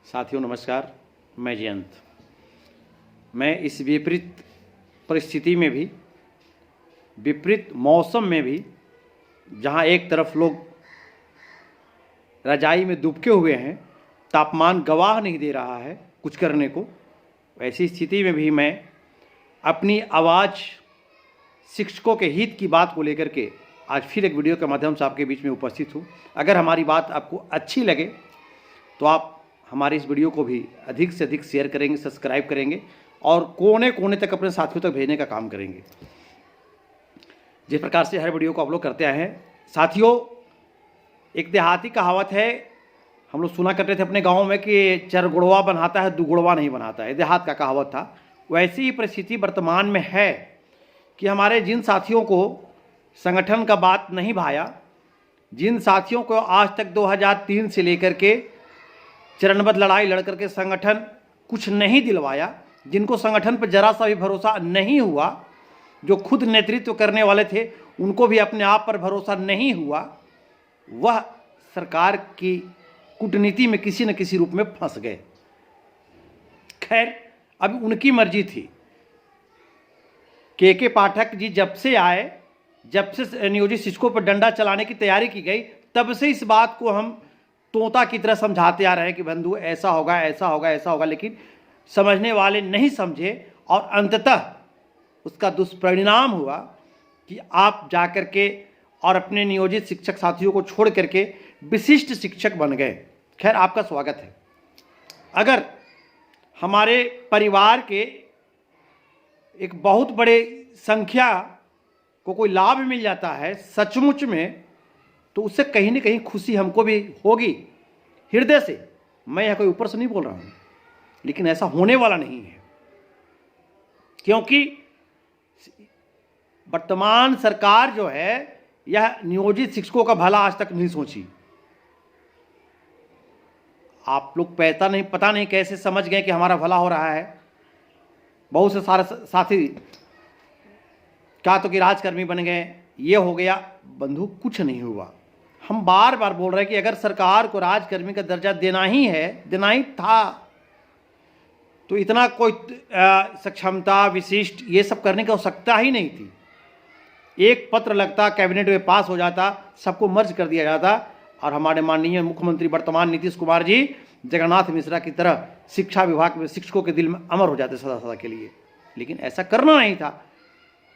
साथियों नमस्कार, मैं जयंत। मैं इस विपरीत परिस्थिति में भी, विपरीत मौसम में भी, जहां एक तरफ लोग रजाई में दुबके हुए हैं, तापमान गवाह नहीं दे रहा है कुछ करने को, ऐसी स्थिति में भी मैं अपनी आवाज़ शिक्षकों के हित की बात को लेकर के आज फिर एक वीडियो के माध्यम से आपके बीच में उपस्थित हूँ। अगर हमारी बात आपको अच्छी लगे तो आप हमारी इस वीडियो को भी अधिक से अधिक शेयर करेंगे, सब्सक्राइब करेंगे और कोने कोने तक अपने साथियों तक भेजने का काम करेंगे। जिस प्रकार से हर वीडियो को आप लोग करते आए हैं साथियों, एक देहाती कहावत है, हम लोग सुना करते थे अपने गाँव में कि चर गुड़वा बनाता है, दुगुड़वा नहीं बनाता है। देहात का कहावत था। वैसी ही परिस्थिति वर्तमान में है कि हमारे जिन साथियों को संगठन का बात नहीं भाया, जिन साथियों को आज तक 2003 से लेकर के चरणबद्ध लड़ाई लड़ करके संगठन कुछ नहीं दिलवाया, जिनको संगठन पर जरा सा भी भरोसा नहीं हुआ, जो खुद नेतृत्व करने वाले थे उनको भी अपने आप पर भरोसा नहीं हुआ, वह सरकार की कूटनीति में किसी न किसी रूप में फंस गए। खैर, अब उनकी मर्जी थी। के पाठक जी जब से आए, जब से नियोजित शिक्षकों पर डंडा चलाने की तैयारी की गई, तब से इस बात को हम तोता की तरह समझाते आ रहे हैं कि बंधु ऐसा होगा, ऐसा होगा, ऐसा होगा, लेकिन समझने वाले नहीं समझे और अंततः उसका दुष्परिणाम हुआ कि आप जाकर के और अपने नियोजित शिक्षक साथियों को छोड़ करके विशिष्ट शिक्षक बन गए। खैर, आपका स्वागत है। अगर हमारे परिवार के एक बहुत बड़े संख्या को कोई लाभ मिल जाता है सचमुच में, तो उससे कहीं ना कहीं खुशी हमको भी होगी हृदय से। मैं यह कोई ऊपर से नहीं बोल रहा हूँ, लेकिन ऐसा होने वाला नहीं है, क्योंकि वर्तमान सरकार जो है यह नियोजित शिक्षकों का भला आज तक नहीं सोची। आप लोग पता नहीं कैसे समझ गए कि हमारा भला हो रहा है। बहुत से सारे साथी क्या तो कि राजकर्मी बन गए, ये हो गया। बंधु, कुछ नहीं हुआ। हम बार बार बोल रहे हैं कि अगर सरकार को राजकर्मी का दर्जा देना ही था, तो इतना कोई सक्षमता विशिष्ट ये सब करने की आवश्यकता ही नहीं थी। एक पत्र लगता, कैबिनेट में पास हो जाता, सबको मर्ज कर दिया जाता और हमारे माननीय मुख्यमंत्री वर्तमान नीतीश कुमार जी जगन्नाथ मिश्रा की तरह शिक्षा विभाग में शिक्षकों के दिल में अमर हो जाते सदा सदा के लिए। लेकिन ऐसा करना नहीं था।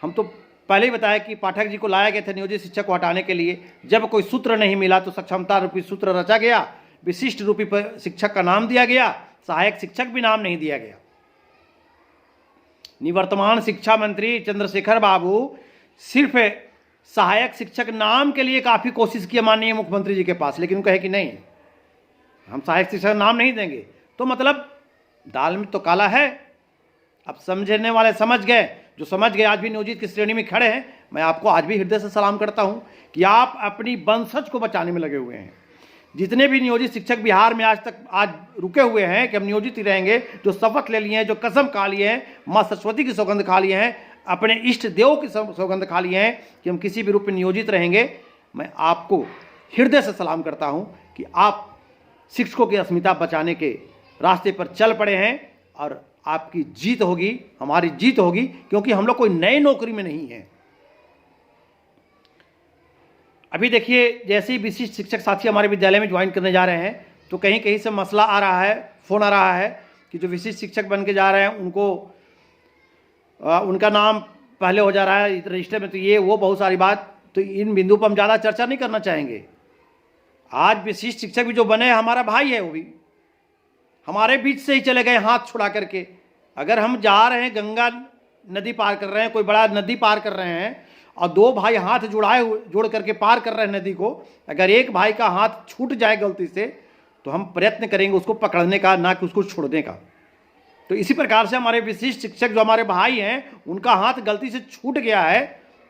हम तो पहले ही बताया कि पाठक जी को लाया गया था नियोजित शिक्षक को हटाने के लिए। जब कोई सूत्र नहीं मिला तो सक्षमता रूपी सूत्र रचा गया, विशिष्ट रूपी पर शिक्षक का नाम दिया गया, सहायक शिक्षक भी नाम नहीं दिया गया। निवर्तमान शिक्षा मंत्री चंद्रशेखर बाबू सिर्फ सहायक शिक्षक नाम के लिए काफी कोशिश की माननीय मुख्यमंत्री जी के पास, लेकिन उनको कहे कि नहीं, हम सहायक शिक्षक नाम नहीं देंगे। तो मतलब दाल में तो काला है। अब समझने वाले समझ गए, जो समझ गए आज भी नियोजित की श्रेणी में खड़े हैं। मैं आपको आज भी हृदय से सलाम करता हूं कि आप अपनी वंशज को बचाने में लगे हुए हैं। जितने भी नियोजित शिक्षक बिहार में आज रुके हुए हैं कि हम नियोजित ही रहेंगे, जो शपथ ले लिए हैं, जो कसम खा लिए हैं, माँ सरस्वती की सौगंध खा लिए हैं, अपने इष्ट देव की सौगंध खा लिए हैं कि हम किसी भी रूप में नियोजित रहेंगे, मैं आपको हृदय से सलाम करता हूं कि आप शिक्षकों की अस्मिता बचाने के रास्ते पर चल पड़े हैं और आपकी जीत होगी, हमारी जीत होगी, क्योंकि हम लोग कोई नई नौकरी में नहीं है। अभी देखिए, जैसे ही विशिष्ट शिक्षक साथी हमारे विद्यालय में ज्वाइन करने जा रहे हैं तो कहीं कहीं से मसला आ रहा है, फोन आ रहा है कि जो विशिष्ट शिक्षक बन के जा रहे हैं उनको उनका नाम पहले हो जा रहा है रजिस्टर में, तो ये वो बहुत सारी बात। तो इन बिंदु पर हम ज़्यादा चर्चा नहीं करना चाहेंगे। आज विशिष्ट शिक्षक भी जो बने हमारा भाई है, वो भी हमारे बीच से ही चले गए हाथ छुड़ा करके। अगर हम जा रहे हैं, गंगा नदी पार कर रहे हैं, कोई बड़ा नदी पार कर रहे हैं और दो भाई हाथ जोड़ करके पार कर रहे हैं नदी को, अगर एक भाई का हाथ छूट जाए गलती से तो हम प्रयत्न करेंगे उसको पकड़ने का, ना कि उसको छोड़ने का। तो इसी प्रकार से हमारे विशिष्ट शिक्षक जो हमारे भाई हैं, उनका हाथ गलती से छूट गया है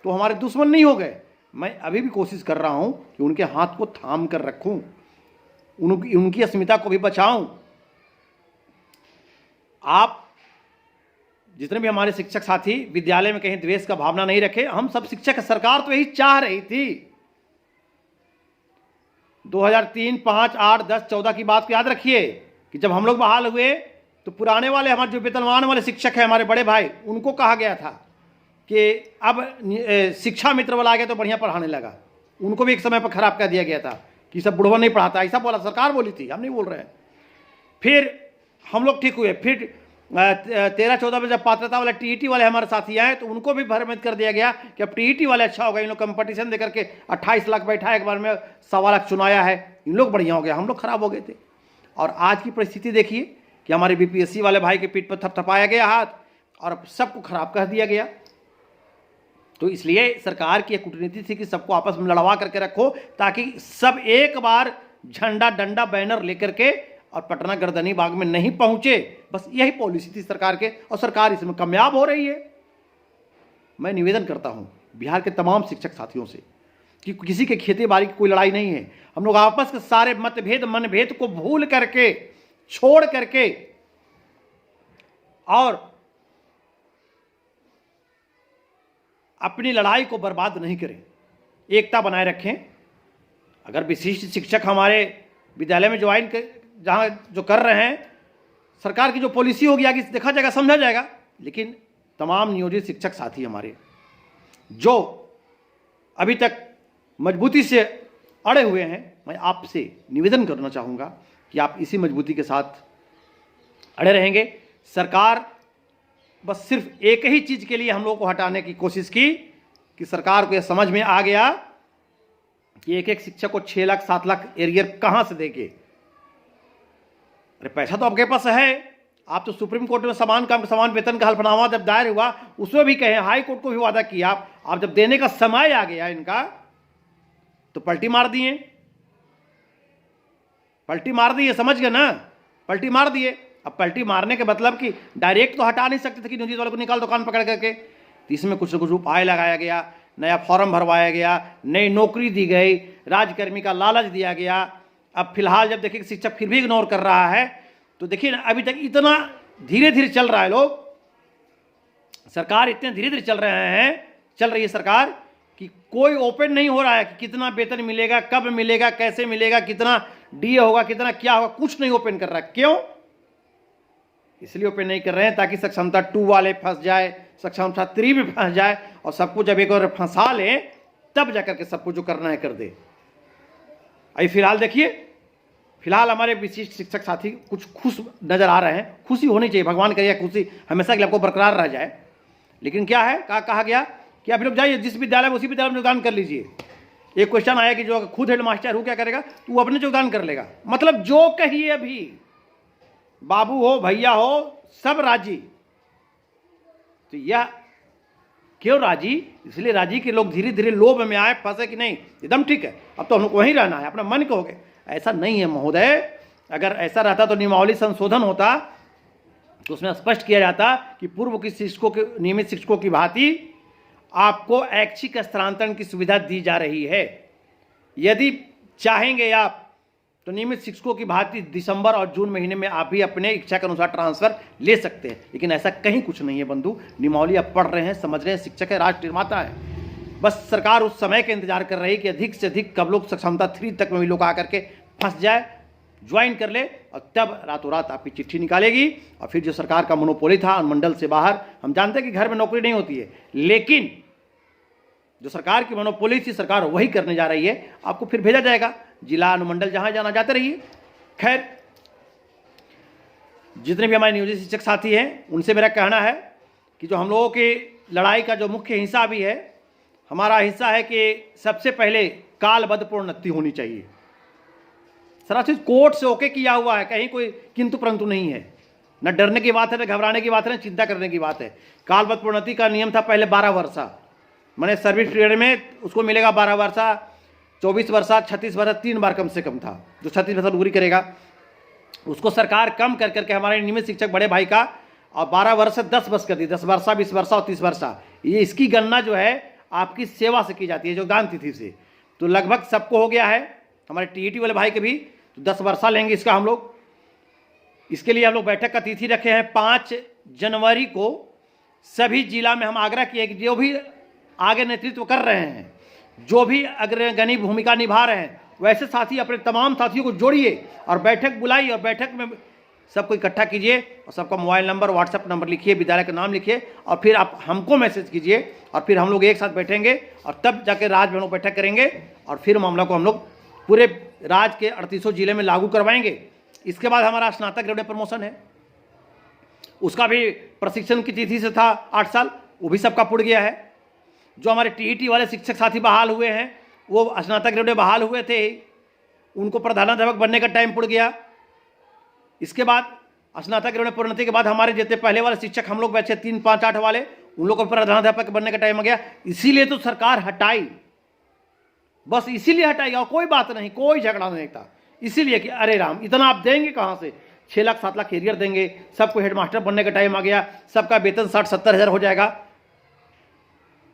तो हमारे दुश्मन नहीं हो गए। मैं अभी भी कोशिश कर रहा हूं कि उनके हाथ को थाम कर रखूं, उनकी अस्मिता को भी बचाऊं। आप जितने भी हमारे शिक्षक साथी विद्यालय में कहीं द्वेष का भावना नहीं रखे। हम सब शिक्षक, सरकार तो यही चाह रही थी। 2003, 5, 8, 10, 14 की बात को याद रखिए कि जब हम लोग बहाल हुए तो पुराने वाले हमारे जो वेतनमान वाले शिक्षक हैं, हमारे बड़े भाई, उनको कहा गया था कि अब शिक्षा मित्र वाला आ गया तो बढ़िया पढ़ाने लगा। उनको भी एक समय पर खराब कर दिया गया था कि सब बुढ़वा नहीं पढ़ाता, ऐसा बोला, सरकार बोली थी, हम नहीं बोल रहे हैं। फिर हम लोग ठीक हुए। फिर 13-14 में जब पात्रता वाले टीईटी वाले हमारे साथी आए तो उनको भी भ्रमित कर दिया गया कि अब टीईटी वाले अच्छा होगा, इन लोग कंपटीशन दे करके 28 लाख बैठा, एक बार में 1.25 लाख चुनाया है, इन लोग बढ़िया हो गया, हम लोग खराब हो गए थे। और आज की परिस्थिति देखिए कि हमारे बीपीएससी वाले भाई के पीठ पर थपथपाया गया हाथ और सबको खराब कर दिया गया। तो इसलिए सरकार की कूटनीति थी कि सबको आपस में लड़वा करके रखो ताकि सब एक बार झंडा डंडा बैनर लेकर के और पटना गर्दनी बाग में नहीं पहुंचे। बस यही पॉलिसी थी सरकार के और सरकार इसमें कामयाब हो रही है। मैं निवेदन करता हूं बिहार के तमाम शिक्षक साथियों से कि किसी के खेती बाड़ी की कोई लड़ाई नहीं है। हम लोग आपस के सारे मतभेद मनभेद को भूल करके, छोड़ करके और अपनी लड़ाई को बर्बाद नहीं करें, एकता बनाए रखें। अगर विशिष्ट शिक्षक हमारे विद्यालय में ज्वाइन जहां जो कर रहे हैं, सरकार की जो पॉलिसी होगी आगे देखा जाएगा, समझा जाएगा। लेकिन तमाम नियोजित शिक्षक साथी हमारे जो अभी तक मजबूती से अड़े हुए हैं, मैं आपसे निवेदन करना चाहूँगा कि आप इसी मजबूती के साथ अड़े रहेंगे। सरकार बस सिर्फ एक ही चीज़ के लिए हम लोगों को हटाने की कोशिश की कि सरकार को यह समझ में आ गया कि एक एक शिक्षक को 6 लाख 7 लाख एरियर कहाँ से देंगे। अरे पैसा तो आपके पास है। आप तो सुप्रीम कोर्ट में समान काम समान वेतन का हल्फनामा जब दायर हुआ उसमें भी कहे, हाई कोर्ट को भी वादा किया, आप जब देने का समय आ गया इनका तो पलटी मार दिए, पलटी मार दिए, समझ गए ना, पलटी मार दिए। अब पलटी मारने के मतलब कि डायरेक्ट तो हटा नहीं सकते थे कि नियोजित वालों को निकाल दुकान पकड़ करके। तो इसमें कुछ न कुछ उपाय लगाया गया, नया फॉर्म भरवाया गया, नई नौकरी दी गई, राजकर्मी का लालच दिया गया। अब फिलहाल जब देखिए शिक्षक फिर भी इग्नोर कर रहा है तो देखिए ना, अभी तक इतना धीरे धीरे चल रहा है, लोग सरकार इतने धीरे धीरे चल रही है सरकार कि कोई ओपन नहीं हो रहा है कि कितना वेतन मिलेगा, कब मिलेगा, कैसे मिलेगा, कितना डीए होगा, कितना क्या होगा, कुछ नहीं ओपन कर रहा है। क्यों? इसलिए ओपन नहीं कर रहे हैं ताकि सक्षमता 2 वाले फंस जाए, सक्षमता 3 में फंस जाए और सबको जब एक और फंसा ले तब जाकर के सबको जो करना है कर दे। अभी फिलहाल देखिए, फिलहाल हमारे विशिष्ट शिक्षक साथी कुछ खुश नजर आ रहे हैं। खुशी होनी चाहिए, भगवान करिए खुशी हमेशा के लिए आपको बरकरार रह जाए। लेकिन क्या है, कहा गया कि आप लोग जाइए जिस विद्यालय में उसी विद्यालय में योगदान कर लीजिए। एक क्वेश्चन आया कि जो खुद हेड मास्टर हो क्या करेगा, तो वो अपने योगदान कर लेगा। मतलब जो कहिए, अभी बाबू हो भैया हो सब राजी। तो यह क्यों राजी? इसलिए राजी कि लोग धीरे धीरे लोभ में आए, फंसे कि नहीं एकदम ठीक है, अब तो हम लोग वहीं रहना है, अपना मन कहोगे। ऐसा नहीं है महोदय। अगर ऐसा रहता तो नियमावली संशोधन होता तो उसमें स्पष्ट किया जाता कि पूर्व के शिक्षकों के नियमित शिक्षकों की भांति आपको ऐच्छिक स्थानांतरण की सुविधा दी जा रही है। यदि चाहेंगे आप तो नियमित शिक्षकों की भांति दिसंबर और जून महीने में आप भी अपने इच्छा के अनुसार ट्रांसफर ले सकते हैं। लेकिन ऐसा कहीं कुछ नहीं है बंधु। नियमावली आप पढ़ रहे हैं, समझ रहे हैं, शिक्षक है, राष्ट्र निर्माता है। बस सरकार उस समय का इंतजार कर रही कि अधिक से अधिक कब लोग सक्षमता 3 तक में भी लोग आकर के फंस जाए, ज्वाइन कर ले और तब रातों रात आपकी चिट्ठी निकालेगी। और फिर जो सरकार का मोनोपोली था अनुमंडल से बाहर, हम जानते हैं कि घर में नौकरी नहीं होती है, लेकिन जो सरकार की मोनोपोली थी सरकार वही करने जा रही है। आपको फिर भेजा जाएगा जिला अनुमंडल, जहां जाना जाते रहिए। खैर, जितने भी हमारे नियोजित शिक्षक साथी हैं उनसे मेरा कहना है कि जो हम लोगों की लड़ाई का जो मुख्य हिस्सा भी है, हमारा हिस्सा है कि सबसे पहले कालबद्ध प्रोन्नति होनी चाहिए। सारा चीज कोर्ट से ओके किया हुआ है, कहीं कोई किंतु परंतु नहीं है। न डरने की बात है, न घबराने की बात है, न चिंता करने की बात है। कालबद्ध प्रोन्नति का नियम था पहले 12 वर्षा, मैंने सर्विस पीरियड में उसको मिलेगा 12 वर्षा, 24 वर्षा, 36 वर्षा, 3 बार कम से कम था। जो 36 वर्षा नौकरी करेगा उसको सरकार कम कर करके हमारे नियमित शिक्षक बड़े भाई का और 12 वर्ष से 10 वर्ष कर दी, 10 वर्षा, 20 वर्षा और 30 वर्षा। ये इसकी गणना जो है आपकी सेवा से की जाती है, योगदान तिथि से। तो लगभग सबको हो गया है, हमारे टीईटी वाले भाई के भी तो 10 वर्षा लेंगे इसका हम लोग। इसके लिए हम लोग बैठक का तिथि रखे हैं 5 जनवरी को। सभी जिला में हम आग्रह किए कि जो भी आगे नेतृत्व कर रहे हैं, जो भी अग्रगणी भूमिका निभा रहे हैं, वैसे साथी अपने तमाम साथियों को जोड़िए और बैठक बुलाइए और बैठक में सबको इकट्ठा कीजिए और सबका मोबाइल नंबर, व्हाट्सएप नंबर लिखिए, विद्यालय का नाम लिखिए और फिर आप हमको मैसेज कीजिए और फिर हम लोग एक साथ बैठेंगे और तब जाके राज्य में हम लोग बैठक करेंगे और फिर मामला को हम लोग पूरे राज्य के 38 जिले में लागू करवाएंगे। इसके बाद हमारा स्नातक ग्रेड में प्रमोशन है, उसका भी प्रशिक्षण की तिथि से था 8 साल, वो भी सबका पुड़ गया है। जो हमारे टीईटी वाले शिक्षक साथी बहाल हुए हैं, वो स्नातक ग्रेड में बहाल हुए थे, उनको प्रधानाध्यापक बनने का टाइम पुड़ गया। इसके बाद स्नातक ग्रेड में प्रोन्नति के बाद हमारे जितने पहले वाले शिक्षक हम लोग बैठे 3, 5, 8 वाले, उन लोगों को प्रधानाध्यापक बनने का टाइम आ गया। इसीलिए तो सरकार हटाई, बस इसीलिए हटाई और कोई बात नहीं, कोई झगड़ा नहीं था। इसीलिए कि अरे राम, इतना आप देंगे कहाँ से, 6 लाख 7 लाख कैरियर देंगे, सबको हेडमास्टर बनने का टाइम आ गया, सबका वेतन 60-70 हज़ार हो जाएगा।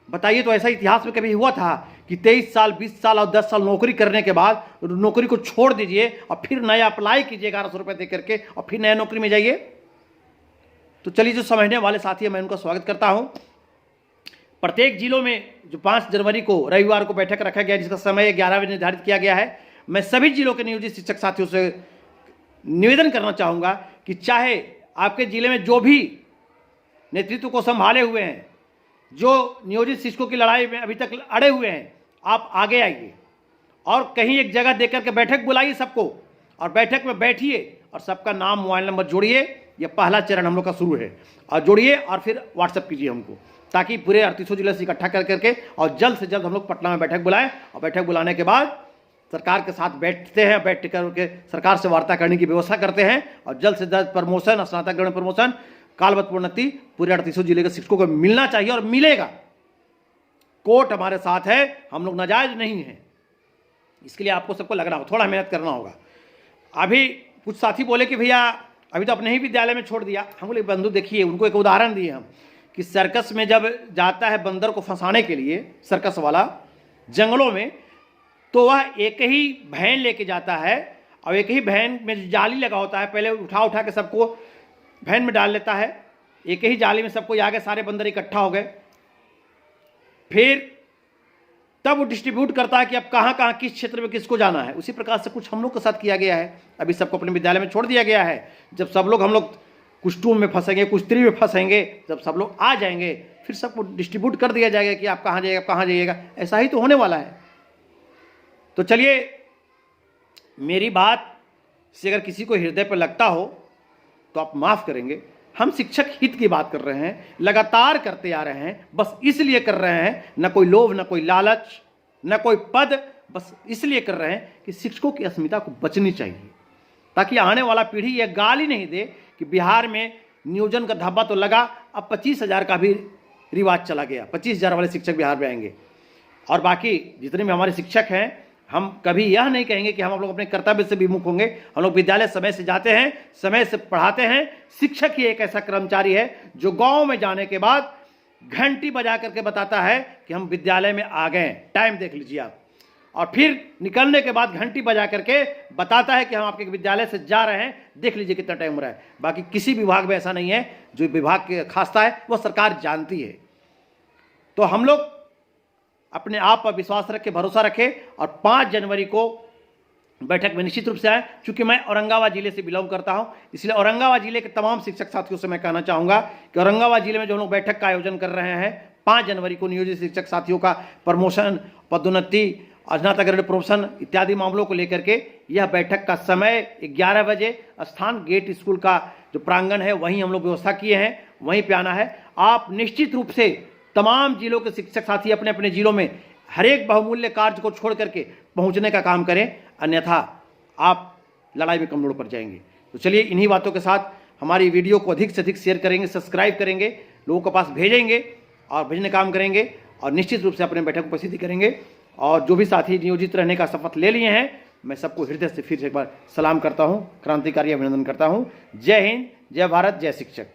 बताइए, तो ऐसा इतिहास में कभी हुआ था कि 23 साल 20 साल और 10 साल नौकरी करने के बाद नौकरी को छोड़ दीजिए और फिर नया अप्लाई कीजिए 1100 रुपये दे करके और फिर नया नौकरी में जाइए? तो चलिए, जो समझने वाले साथी हैं मैं उनका स्वागत करता हूं। प्रत्येक जिलों में जो 5 जनवरी को रविवार को बैठक रखा गया, जिसका समय 11 बजे निर्धारित किया गया है, मैं सभी जिलों के नियोजित शिक्षक साथियों से निवेदन करना चाहूँगा कि चाहे आपके जिले में जो भी नेतृत्व को संभाले हुए हैं, जो नियोजित शिक्षकों की लड़ाई में अभी तक अड़े हुए हैं, आप आगे आइए और कहीं एक जगह देकर के बैठक बुलाइए सबको और बैठक में बैठिए और सबका नाम, मोबाइल नंबर जोड़िए। यह पहला चरण हम लोग का शुरू है और जोड़िए और फिर व्हाट्सएप कीजिए हमको, ताकि पूरे 38 जिले से इकट्ठा कर करके और जल्द से जल्द हम लोग पटना में बैठक बुलाएं और बैठक बुलाने के बाद सरकार के साथ बैठते हैं, बैठ करके सरकार से वार्ता करने की व्यवस्था करते हैं और जल्द से जल्द प्रमोशन, स्नातक ग्रेड में प्रमोशन, कालबद्ध प्रोन्नति पूरे 38 जिले के शिक्षकों को मिलना चाहिए और मिलेगा। कोर्ट हमारे साथ है, हम लोग नाजायज नहीं हैं। इसके लिए आपको सबको लगना होगा, थोड़ा मेहनत करना होगा। अभी कुछ साथी बोले कि भैया अभी तो अपने ही विद्यालय में छोड़ दिया। हम बोले बंधु देखिए, उनको एक उदाहरण दिए हम कि सर्कस में जब जाता है बंदर को फंसाने के लिए सर्कस वाला जंगलों में, तो वह एक ही भैन लेके जाता है और एक ही भैन में जाली लगा होता है, पहले उठा उठा के सबको भैन में डाल लेता है, एक ही जाली में सबको आगे सारे बंदर इकट्ठा हो गए, फिर तब वो डिस्ट्रीब्यूट करता है कि अब कहाँ कहाँ किस क्षेत्र में किसको जाना है। उसी प्रकार से कुछ हम लोग के साथ किया गया है। अभी सबको अपने विद्यालय में छोड़ दिया गया है। जब सब लोग हम लोग कुछ टूम में फंसेंगे, कुछ त्री में फंसेंगे, जब सब लोग आ जाएंगे फिर सबको डिस्ट्रीब्यूट कर दिया जाएगा कि आप कहाँ जाइएगा, कहाँ जाइएगा। ऐसा ही तो होने वाला है। तो चलिए, मेरी बात से अगर किसी को हृदय पर लगता हो तो आप माफ़ करेंगे। हम शिक्षक हित की बात कर रहे हैं, लगातार करते आ रहे हैं, बस इसलिए कर रहे हैं, न कोई लोभ, न कोई लालच, न कोई पद, बस इसलिए कर रहे हैं कि शिक्षकों की अस्मिता को बचनी चाहिए, ताकि आने वाला पीढ़ी यह गाली नहीं दे कि बिहार में नियोजन का धब्बा तो लगा, अब 25,000 का भी रिवाज चला गया, 25,000 वाले शिक्षक बिहार में आएंगे। और बाकी जितने भी हमारे शिक्षक हैं, हम कभी यह नहीं कहेंगे कि हम लोग अपने कर्तव्य से विमुख होंगे। हम लोग विद्यालय समय से जाते हैं, समय से पढ़ाते हैं। शिक्षक ही एक ऐसा कर्मचारी है जो गांव में जाने के बाद घंटी बजा करके बताता है कि हम विद्यालय में आ गए, टाइम देख लीजिए आप, और फिर निकलने के बाद घंटी बजा करके बताता है कि हम आपके विद्यालय से जा रहे हैं, देख लीजिए कितना टाइम हो रहा है। बाकी किसी विभाग में ऐसा नहीं है। जो विभाग के खास्ता है वो सरकार जानती है। तो हम लोग अपने आप पर विश्वास रखें, भरोसा रखें और 5 जनवरी को बैठक में निश्चित रूप से आए। चूंकि मैं औरंगाबाद जिले से बिलोंग करता हूं, इसलिए औरंगाबाद जिले के तमाम शिक्षक साथियों से मैं कहना चाहूँगा कि औरंगाबाद जिले में जो हम लोग बैठक का आयोजन कर रहे हैं 5 जनवरी को, नियोजित शिक्षक साथियों का प्रमोशन, पदोन्नति, स्नातक ग्रेड प्रमोशन इत्यादि मामलों को लेकर के यह बैठक का समय 11 बजे स्थान गेट स्कूल का जो प्रांगण है वहीं हम लोग व्यवस्था किए हैं, वहीं पे आना है। आप निश्चित रूप से तमाम जिलों के शिक्षक साथी अपने अपने जिलों में हर एक बहुमूल्य कार्य को छोड़ करके पहुंचने का काम करें, अन्यथा आप लड़ाई में कमजोर पड़ जाएंगे। तो चलिए, इन्हीं बातों के साथ हमारी वीडियो को अधिक से अधिक शेयर करेंगे, सब्सक्राइब करेंगे, लोगों के पास भेजेंगे और भेजने काम करेंगे और निश्चित रूप से अपने बैठक को उपस्थिति करेंगे। और जो भी साथी नियोजित रहने का शपथ ले लिए हैं, मैं सबको हृदय से फिर से एक बार सलाम करता हूँ, क्रांतिकारी अभिनंदन करता हूँ। जय हिंद, जय भारत, जय शिक्षक।